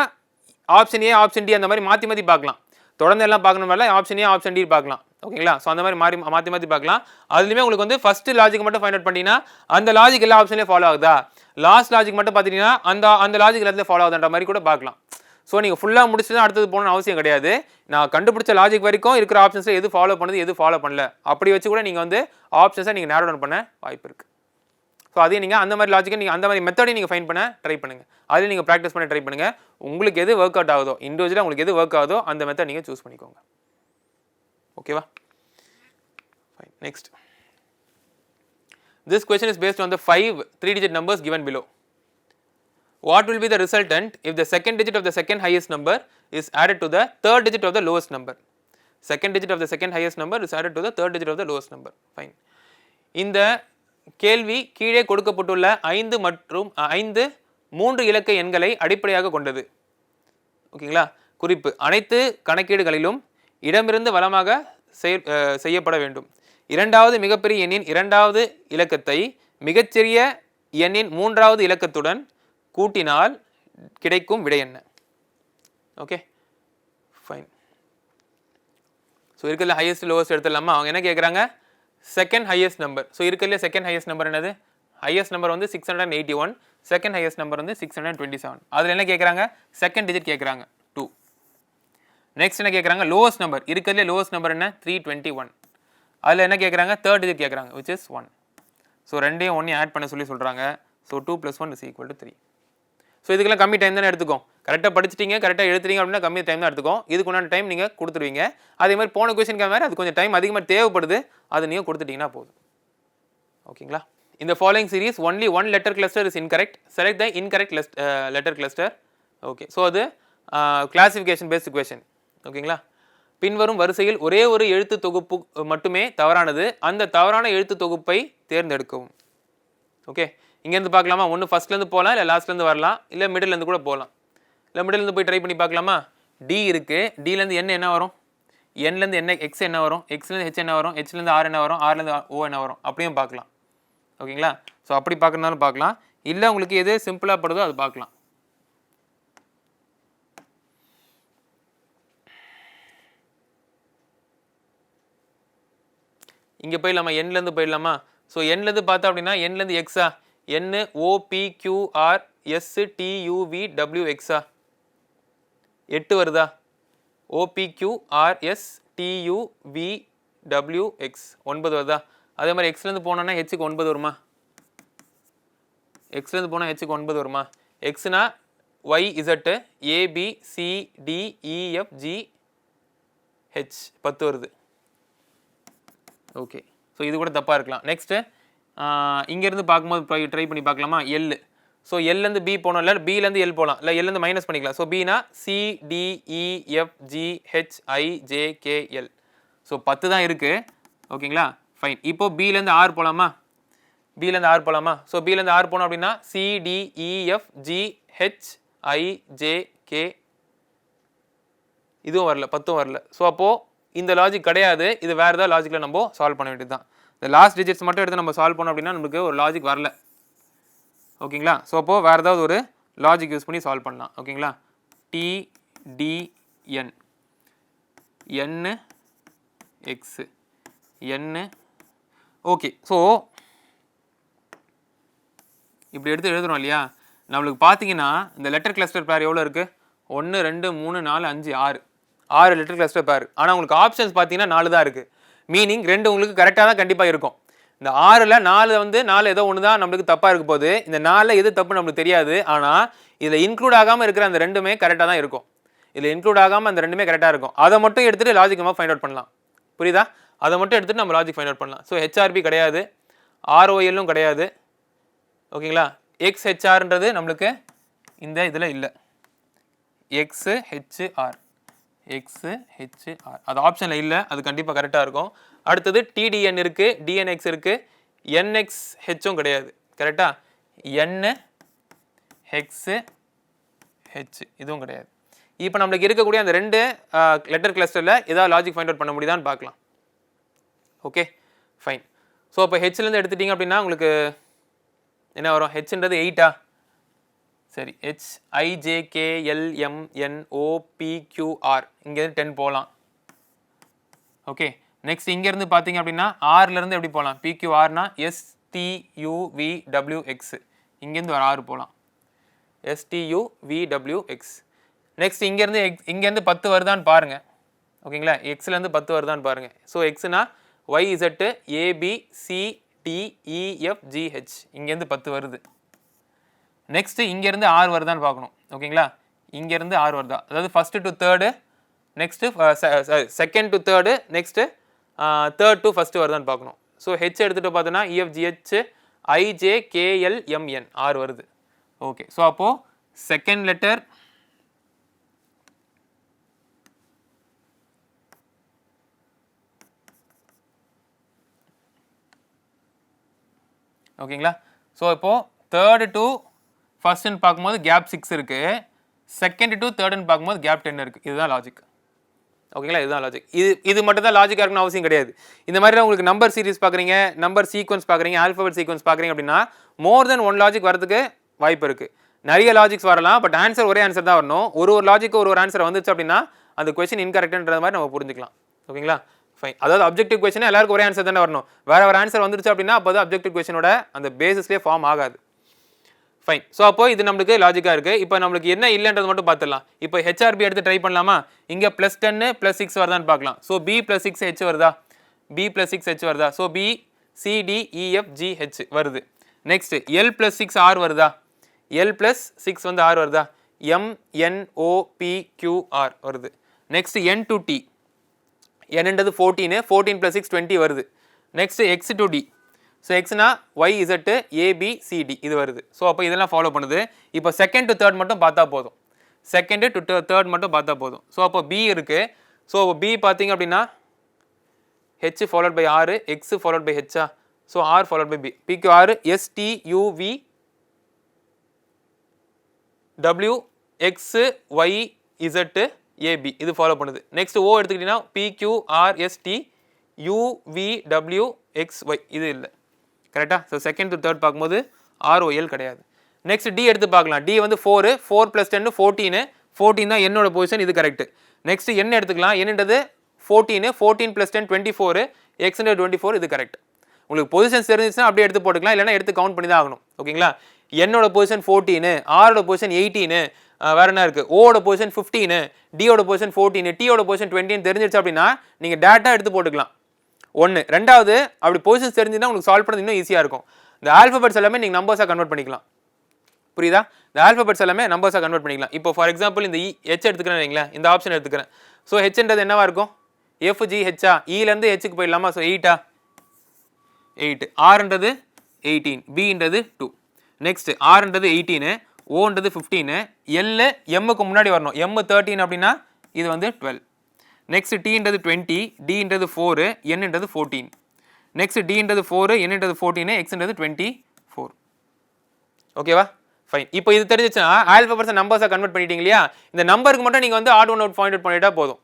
ஆப்ஷன் ஏ ஆப்ஷன் டி அந்த மாதிரி மாற்றி பார்க்கலாம். தொடர்ந்து எல்லாம் பார்க்கணும் வரல ஆப்ஷன் ஏ ஆப்ஷன் டி பார்க்கலாம். ஓகேங்களா? ஸோ அந்த மாதிரி மாற்றி பார்க்கலாம். அதுலேயுமே உங்களுக்கு வந்து ஃபர்ஸ்ட் லாஜிக் மட்டும் ஃபைண்ட் அவுட் பண்ணிங்கன்னா அந்த லாஜிக் எல்லா ஆப்ஷன்லேயும் ஃபாலோ ஆகுதா, லாஸ்ட் லாஜிக் மட்டும் பார்த்துட்டீங்கன்னா அந்த லாஜிக் எல்லாத்துலேயும் ஃபாலோ ஆகுதுன்ற மாதிரி கூட பார்க்கலாம். ஸோ நீங்கள் ஃபுல்லாக முடிச்சு தான் அடுத்தது போகணும்னு அவசியம் கிடையாது. நான் கண்டுபிடிச்ச லாஜிக் வரைக்கும் இருக்கிற ஆப்ஷன்ஸில் எது ஃபாலோ பண்ணுது எது ஃபாலோ பண்ணல அப்படி வச்சு கூட நீங்கள் வந்து ஆப்ஷன்ஸை நீங்கள் நேரோ டவுன் பண்ண வாய்ப்பு இருக்குது. ஸோ அதே நீங்கள் அந்த மாதிரி லாஜிக்கை நீங்கள் அந்த மாதிரி மெத்தடையும் நீங்கள் ஃபைண்ட் பண்ண ட்ரை பண்ணுங்கள். அதையும் நீங்கள் ப்ராக்டிஸ் பண்ண ட்ரை பண்ணுங்கள். உங்களுக்கு எது ஒர்க் அவுட் ஆகுதோ இண்டிவிஜுவலாக உங்களுக்கு எது ஒர்க் ஆகுதோ அந்த மெத்தட் நீங்கள் சூஸ் பண்ணிக்கோங்க. ஓகேவா? Fine. Next. This question is based on the 5 3-digit numbers given below. What will be the resultant if the second digit of the second highest number is added to the third digit of the lowest number? Second digit of the second highest number is added to the third digit of the lowest number. Fine. இந்த கேள்வி கீழே கொடுக்கப்பட்டுள்ள 5 மற்றும் 5 3 இலக்க எண்களை அடிப்படையாக கொண்டது. ஓகேங்களா? குறிப்பு அனைத்து கணக்கீடுகளிலும் இடமிருந்து வலமாக செய்யப்பட வேண்டும். இரண்டாவது மிகப்பெரிய எண்ணின் இரண்டாவது இலக்கத்தை மிகச்சிறிய எண்ணின் மூன்றாவது இலக்கத்துடன் கூட்டினால் கிடைக்கும் விடை என்ன? Okay fine. ஸோ இருக்கிறதுல ஹையஸ்ட் லோவஸ்ட் எடுத்துடலாமா? அவங்க என்ன கேட்குறாங்க? Second highest number. ஸோ இருக்கிறதுல செகண்ட் ஹையஸ்ட் நம்பர் என்னது? ஹையஸ்ட் நம்பர் வந்து 681, செகண்ட் ஹையஸ்ட் நம்பர் வந்து 627. அதில் என்ன கேட்குறாங்க? செகண்ட் டிஜிட் கேட்குறாங்க 2. நெக்ஸ்ட் என்ன கேட்குறாங்க? Lowest number. இருக்கிறதுல லோவஸ்ட் நம்பர் என்ன? 321. அதில் என்ன கேட்குறாங்க? தேர்ட் டிஜிட் கேட்குறாங்க which is 1. ஸோ ரெண்டையும் ஒன்றையும் ஆட் பண்ண சொல்கிறாங்க. ஸோ 2 + 1 = 3. ஸோ இதுக்கெல்லாம் கம்மி டைம் தானே எடுத்துக்கும். கரெக்டாக படிச்சிட்டிங்க கரெக்டாக எழுத்துறீங்க அப்படின்னா கம்மி டைம் தான் எடுத்துக்கும். இதுக்கு உண்டான டைம் நீங்கள் கொடுத்துருவீங்க. அதே மாதிரி போன கொஸ்டினுக்கு மாதிரி அது கொஞ்சம் டைம் அதிகமாக தேவைப்படுது. அது நீங்கள் கொடுத்துட்டிங்கன்னா போதும். ஓகேங்களா? இந்த following series only one letter cluster is incorrect. Select the incorrect letter cluster. Okay. So அது கிளாசிஃபிகேஷன் பேஸ்ட் கொஸ்டின். ஓகேங்களா? பின்வரும் வரிசையில் ஒரே ஒரு எழுத்து தொகுப்பு மட்டுமே தவறானது. அந்த தவறான எழுத்து தொகுப்பை தேர்ந்தெடுக்கவும். ஓகே. இங்கேருந்து பார்க்கலாமா? ஒன்று ஃபஸ்ட்லேருந்து போகலாம், இல்லை லாஸ்ட்லேருந்து வரலாம், இல்லை மிடில்லேருந்து கூட போகலாம். இல்லை மிடில்லேருந்து போய் ட்ரை பண்ணி பார்க்கலாமா? டி இருக்குது. டிலேருந்து என்ன வரும்? என்லேருந்து என்ன எக்ஸ் என்ன வரும்? எக்ஸ்லேருந்து ஹெச் என்ன வரும்? ஹெச்லேருந்து ஆர் என்ன வரும்? ஆர்லேருந்து ஓ என்ன வரும்? அப்படியும் பார்க்கலாம். ஓகேங்களா? ஸோ அப்படி பார்க்கறதுனாலும் பார்க்கலாம். இல்லை உங்களுக்கு எது சிம்பிளாக படுதோ அது பார்க்கலாம். இங்கே போயிடலாமா? என்லேருந்து போயிடலாமா? ஸோ என்லேருந்து பார்த்தா அப்படின்னா என்லேருந்து எக்ஸா? NOPQRSTUVWXA 8 வருதா? OPQRSTUVWX 9 வருதா? அதே மாதிரி எக்ஸ்லேருந்து போனோன்னா ஹெச்சுக்கு 9 வருமா? எக்ஸ்லேருந்து போனால் ஹெச்சுக்கு 9 வருமா? எக்ஸ்னா YZ ABCDEFGH 10 வருது. ஓகே. ஸோ இது கூட தப்பாக இருக்கலாம். நெக்ஸ்ட்டு இங்கேருந்து பார்க்கும்போது ட்ரை பண்ணி பார்க்கலாமா? எல். ஸோ எல்லேருந்து பி போனோம், இல்லை பிலேருந்து எல் போகலாம், இல்லை எல்லேருந்து மைனஸ் பண்ணிக்கலாம். ஸோ பினா CDEFGHIJKL. ஸோ 10 தான் இருக்குது. ஓகேங்களா? ஃபைன். இப்போது பிலேருந்து ஆர் போகலாமா? பிலேருந்து ஆர் போகலாமா? ஸோ பிலேருந்து ஆர் போனோம் அப்படின்னா CDEFGHIJK. இதுவும் வரல, 10 வரல. ஸோ அப்போது இந்த லாஜிக் கிடையாது. இது வேறு ஏதாவது லாஜிக்கில் நம்ம சால்வ் பண்ண வேண்டியது தான். இந்த லாஸ்ட் டிஜிட்ஸ் மட்டும் எடுத்து நம்ம சால்வ் பண்ணோம் அப்படின்னா நமக்கு ஒரு லாஜிக் வரல. ஓகேங்களா? ஸோ அப்போது வேறு ஏதாவது ஒரு லாஜிக் யூஸ் பண்ணி சால்வ் பண்ணலாம். ஓகேங்களா? TDN NX N. Okay. So இப்படி எடுத்து எழுதுறோம் இல்லையா? நம்மளுக்கு பார்த்தீங்கன்னா இந்த லெட்டர் கிளஸ்டர் பேர் எவ்வளோ இருக்குது? 1 2 3 4 5 6 லெட்டர் கிளஸ்டர் பேர். ஆனால் உங்களுக்கு ஆப்ஷன்ஸ் பார்த்தீங்கன்னா 4 தான் இருக்குது. மீனிங் 2 உங்களுக்கு கரெக்டாக தான் கண்டிப்பாக இருக்கும். இந்த 6ல் 4 வந்து 4 ஏதோ ஒன்று தான் நம்மளுக்கு தப்பாக இருக்க போகுது. இந்த 4ல் எது தப்பு நம்மளுக்கு தெரியாது. ஆனால் இதில் இன்க்ளூட் ஆகாமல் இருக்கிற அந்த 2மே கரெக்டாக தான் இருக்கும். இதில் இன்க்ளூட் ஆகாமல் அந்த 2மே கரெக்டாக இருக்கும். அதை மட்டும் எடுத்துகிட்டு லாஜிக் நம்ம ஃபைண்ட் அவுட் பண்ணலாம். புரியுதா? அதை மட்டும் எடுத்துகிட்டு நம்ம லாஜிக் ஃபைண்ட் அவுட் பண்ணலாம். ஸோ ஹெச்ஆர்பி கிடையாது, ஆர்ஓஎல்லும் கிடையாது. ஓகேங்களா? எக்ஸ்ஹெச்ஆர்ன்றது நம்மளுக்கு இந்த இதில் இல்லை. எக்ஸ்ஹெச்ஆர் அது ஆப்ஷனில் இல்லை. அது கண்டிப்பாக கரெக்டாக இருக்கும். அடுத்தது டிடிஎன் இருக்குது, டிஎன்எக்ஸ் இருக்குது, என்எக்ஸ்ஹெச்சும் கிடையாது. கரெக்டாக? என்ஹெச் இதுவும் கிடையாது. இப்போ நம்மளுக்கு இருக்கக்கூடிய அந்த 2 லெட்டர் கிளஸ்டரில் ஏதாவது லாஜிக் ஃபைண்ட் அவுட் பண்ண முடியுதான்னு பார்க்கலாம். Okay fine. ஸோ இப்போ ஹெச்லேருந்து எடுத்துட்டிங்க அப்படின்னா உங்களுக்கு என்ன வரும்? ஹெச்ன்றது 8ஆ? சரி, HIJKLMNOPQR இங்கேருந்து 10 போகலாம். ஓகே, நெக்ஸ்ட் இங்கேருந்து பார்த்தீங்க அப்படின்னா ஆர்லேருந்து எப்படி போகலாம்? PQRனா STUVWX இங்கேருந்து ஒரு 6 போகலாம். STUVWX. நெக்ஸ்ட் இங்கேருந்து 10 வருதான்னு பாருங்கள். ஓகேங்களா? எக்ஸ்லேருந்து 10 வருதான்னு பாருங்கள். ஸோ எக்ஸ்னா YZ ABCDEFGH இங்கேருந்து 10 வருது. நெக்ஸ்ட் இங்கேருந்து 6 வருதான்னு பார்க்கணும். ஓகேங்களா? இங்கேருந்து 6 வருதா? அதாவது first to third, next second to third, next third to first வருதான்னு பார்க்கணும். ஸோ ஹெச் எடுத்துகிட்டு பார்த்தோன்னா EFGH IJKLMN 6 வருது. ஓகே, ஸோ அப்போது செகண்ட் லெட்டர் ஓகேங்களா? ஸோ இப்போது தேர்டு டு ஃபர்ஸ்ட்னு பார்க்கும்போது கேப் 6 இருக்குது, செகண்ட் டு தேர்டுன்னு பார்க்கும்போது கேப் 10 இருக்குது. இதுதான் லாஜிக். ஓகேங்களா? இதுதான் லாஜிக். இது மட்டும் தான் லாஜிக்காக இருக்கணும் அவசியம் கிடையாது. இந்த மாதிரி உங்களுக்கு நம்பர் சீரிஸ் பார்க்குறீங்க, நம்பர் சீக்வன்ஸ் பார்க்குறீங்க, ஆல்ஃபபெட் சீக்வன்ஸ் பார்க்குறீங்க அப்படின்னா மோர் தென் 1 லாஜிக் வரதுக்கு வாய்ப்பு இருக்குது. நிறைய லாஜிக்ஸ் வரலாம், பட் ஆன்சர் ஒரே ஆன்சர் தான் வரணும். ஒரு லாஜிக்கு ஒரு ஆன்சர் வந்துச்சு அப்படின்னா அந்த கொஸ்டின் இன்கரெக்ட்ன்ற மாதிரி நம்ம புரிஞ்சுக்கலாம். ஓகேங்களா? ஃபைன். அதாவது அப்ஜெக்டிவ் கொஸ்டின் எல்லாருக்கும் ஒரே ஆன்சர் தானே வரணும். வேற ஒரு ஆன்சர் வந்துருச்சு அப்படின்னா அப்போ தான் அப்ஜெக்டிவ் கொஸ்டினோட அந்த பேசிஸ்லேயே ஃபார்ம் ஆகாது. ஃபைன். ஸோ அப்போ இது நம்மளுக்கு லாஜிக்காக இருக்குது. இப்போ நம்மளுக்கு என்ன இல்லைன்றது மட்டும் பார்த்துடலாம். இப்போ ஹெச்ஆர்பி எடுத்து ட்ரை பண்ணலாமா? இங்கே +10 +6 வருதான்னு பார்க்கலாம். ஸோ B + 6H வருதா? B + 6H வருதா? ஸோ BCDEFGH வருது. நெக்ஸ்ட் L + 6 R வருதா? L + 6 வந்து R வருதா? MNOPQR வருது. நெக்ஸ்ட் N to T, Nன்றது 14, 14 + 6 20 வருது. Next X to D, so எக்ஸ்னா YZ ABCD இது வருது. ஸோ அப்போ இதெல்லாம் ஃபாலோ பண்ணுது. இப்போ செகண்ட் டு தேர்ட் மட்டும் பார்த்தா போதும். செகண்ட் டு தேர்ட் மட்டும் பார்த்தா போதும். ஸோ அப்போ B இருக்குது. ஸோ B பார்த்தீங்க அப்படின்னா H followed by R, X followed by H, so R followed by B. PQR STUVWXYZ AB இது ஃபாலோ பண்ணுது. நெக்ஸ்ட் O எடுத்துக்கிட்டிங்கன்னா PQRSTUVWXY இது இல்லை. கரெக்டாக? ஸோ செகண்ட் டு தேர்ட் பார்க்கும்போது ROL கிடையாது. நெக்ஸ்ட் D எடுத்து பார்க்கலாம். D வந்து 4 + 10 14, 14 தான் என்னோட பொசிஷன், இது கரெக்ட். நெக்ஸ்ட் N எடுத்துக்கலாம். Nன்றது 14 + 10 24, Xன்றது 24 இது கரெக்ட். உங்களுக்கு பொசிஷன்ஸ் தெரிஞ்சிச்சுன்னா அப்படியே எடுத்து போட்டுக்கலாம், இல்லைனா எடுத்து கவுண்ட் பண்ணி தான் ஆகணும். ஓகேங்களா? என்னோட பொசிஷன் 14, ஆரோட பொசிஷன் 18, வேற என்ன இருக்குது? ஓட பொசிஷன் 15, டியோட பொசிஷன் 14, டியோட பொசிஷன் 20 தெரிஞ்சிருச்சு அப்படின்னா நீங்கள் டேட்டா எடுத்து போட்டுக்கலாம். ஒன்று. ரெண்டாவது, அப்படி பொசிஷன்ஸ் தெரிஞ்சுன்னா உங்களுக்கு சால்வ் பண்ணது இன்னும் ஈஸியாக இருக்கும். இந்த ஆல்ஃபபெட்ஸ் எல்லாமே நீங்கள் நம்பர்ஸாக கன்வெர்ட் பண்ணிக்கலாம். புரியுதா? இந்த ஆல்ஃபபெட்ஸ் எல்லாமே நம்பர்ஸாக கன்வெர்ட் பண்ணிக்கலாம். இப்போ ஃபார் எக்ஸாம்பிள் இந்த H எடுத்துக்கிறேன் வைங்களேன், இந்த ஆப்ஷன் எடுத்துக்கிறேன். ஸோ ஹெச்ன்றது என்னவா இருக்கும்? FGHஆ? இலேருந்து ஹெச்சுக்கு போயிடலாமா? ஸோ 8ஆ? 8. ஆர்ன்றது 18, பின்றது 2. நெக்ஸ்ட் ஆர்ன்றது 18, ஓன்றது 15, எல் எம்முக்கு முன்னாடி வரணும். M 13 அப்படின்னா இது வந்து 12. நெக்ஸ்ட் Tன்றது 20, Dன்றது 4, Nன்றது 14. நெக்ஸ்ட் Dன்றது 4, Nன்றது 14, Xன்றது 24. ஓகேவா? ஃபைன். இப்போ இது தெரிஞ்சிச்சுன்னா ஆல்ஃபபெட்ஸை நம்பர்ஸாக கன்வெர்ட் பண்ணிட்டீங்க இல்லையா? இந்த நம்பருக்கு மட்டும் நீங்கள் வந்து odd one out find out பண்ணிட்டா போதும்.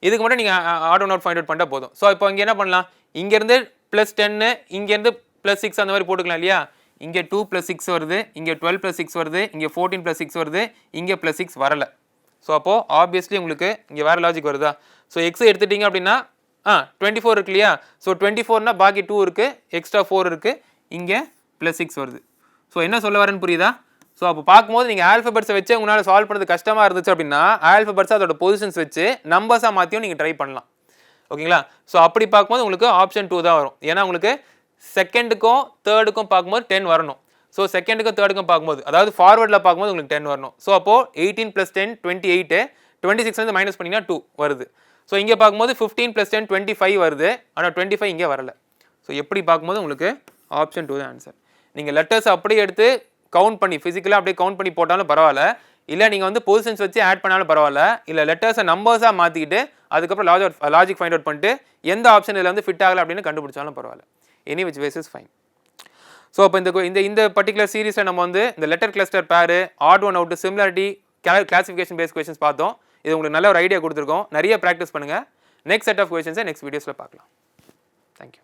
இதுக்கு மட்டும் நீங்கள் odd one out find out பண்ணிட்டா போதும். ஸோ இப்போ இங்கே என்ன பண்ணலாம்? இங்கேருந்து +10, இங்கேருந்து +6 அந்த மாதிரி போட்டுக்கலாம் இல்லையா? இங்கே 2 + 6 வருது, இங்கே 12 + 6 வருது, இங்கே 14 + 6 வருது, இங்கே +6 வரலை. ஸோ அப்போது ஆப்வியஸ்லி உங்களுக்கு இங்கே வேறு லாஜிக் வருதா? ஸோ எக்ஸ் எடுத்துட்டிங்க அப்படின்னா 24 இருக்கு இல்லையா? ஸோ 24னா பாக்கி 2 இருக்குது, எக்ஸ்ட்ரா 4 இருக்குது, இங்கே +6 வருது. ஸோ என்ன சொல்ல வரேன்னு புரியுதா? ஸோ அப்போ பார்க்கும்போது நீங்கள் ஆல்ஃபபெட்ஸை வச்சு உங்களால் சால்வ் பண்ணுறது கஷ்டமாக இருந்துச்சு அப்படின்னா ஆல்ஃபபெட்ஸை அதோட பொசிஷன்ஸ் வச்சு நம்பர்ஸாக மாற்றியும் நீங்கள் ட்ரை பண்ணலாம். ஓகேங்களா? ஸோ அப்படி பார்க்கும்போது உங்களுக்கு ஆப்ஷன் 2 தான் வரும். ஏன்னா உங்களுக்கு செகண்டுக்கும் தேர்டுக்கும் பார்க்கும்போது 10 வரணும். ஸோ செகண்டுக்கும் தேர்டுக்கும் பார்க்கும்போது அதாவது ஃபார்வர்டில் பார்க்கும்போது உங்களுக்கு 10 வரணும். ஸோ அப்போது 18 + 10 28 26 மைனஸ் பண்ணிங்கன்னா 2 வருது. ஸோ இங்கே பார்க்கும்போது 15 + 10 25 வருது. ஆனால் 25 இங்கே வரல. ஸோ எப்படி பார்க்கும்போது உங்களுக்கு ஆப்ஷன் 2 தான் ஆன்சர். நீங்கள் லெட்டர்ஸ் அப்படியே எடுத்து கவுண்ட் பண்ணி ஃபிசிக்கலாக அப்படியே கவுண்ட் பண்ணி போட்டாலும் பரவாயில்ல, இல்லை நீங்கள் வந்து பொசிஷன்ஸ் வச்சு ஆட் பண்ணாலும் பரவாயில்ல, இல்லை லெட்டர்ஸை நம்பர்ஸாக மாற்றிக்கிட்டு அதுக்கப்புறம் லாஜிக் ஃபைண்ட் அவுட் பண்ணிட்டு எந்த ஆப்ஷன் இதில் வந்து ஃபிட் ஆகலை அப்படின்னு கண்டுபிடிச்சாலும் பரவாயில்ல. Any which ways is fine. So அப்போ இந்த பர்டிகுலர் சீரீஸில் நம்ம வந்து இந்த லெட்டர் கிளஸ்டர் பேரு, odd one out, similarity, classification based questions பார்த்தோம். இது உங்களுக்கு நல்ல ஒரு ஐடியா கொடுத்துருக்கோம். நிறைய ப்ராக்டிஸ் பண்ணுங்கள். நெக்ஸ்ட் செட் ஆஃப் கொஸ்டின்ஸை நெக்ஸ்ட் வீடியோஸில் பார்க்கலாம். தேங்க்யூ.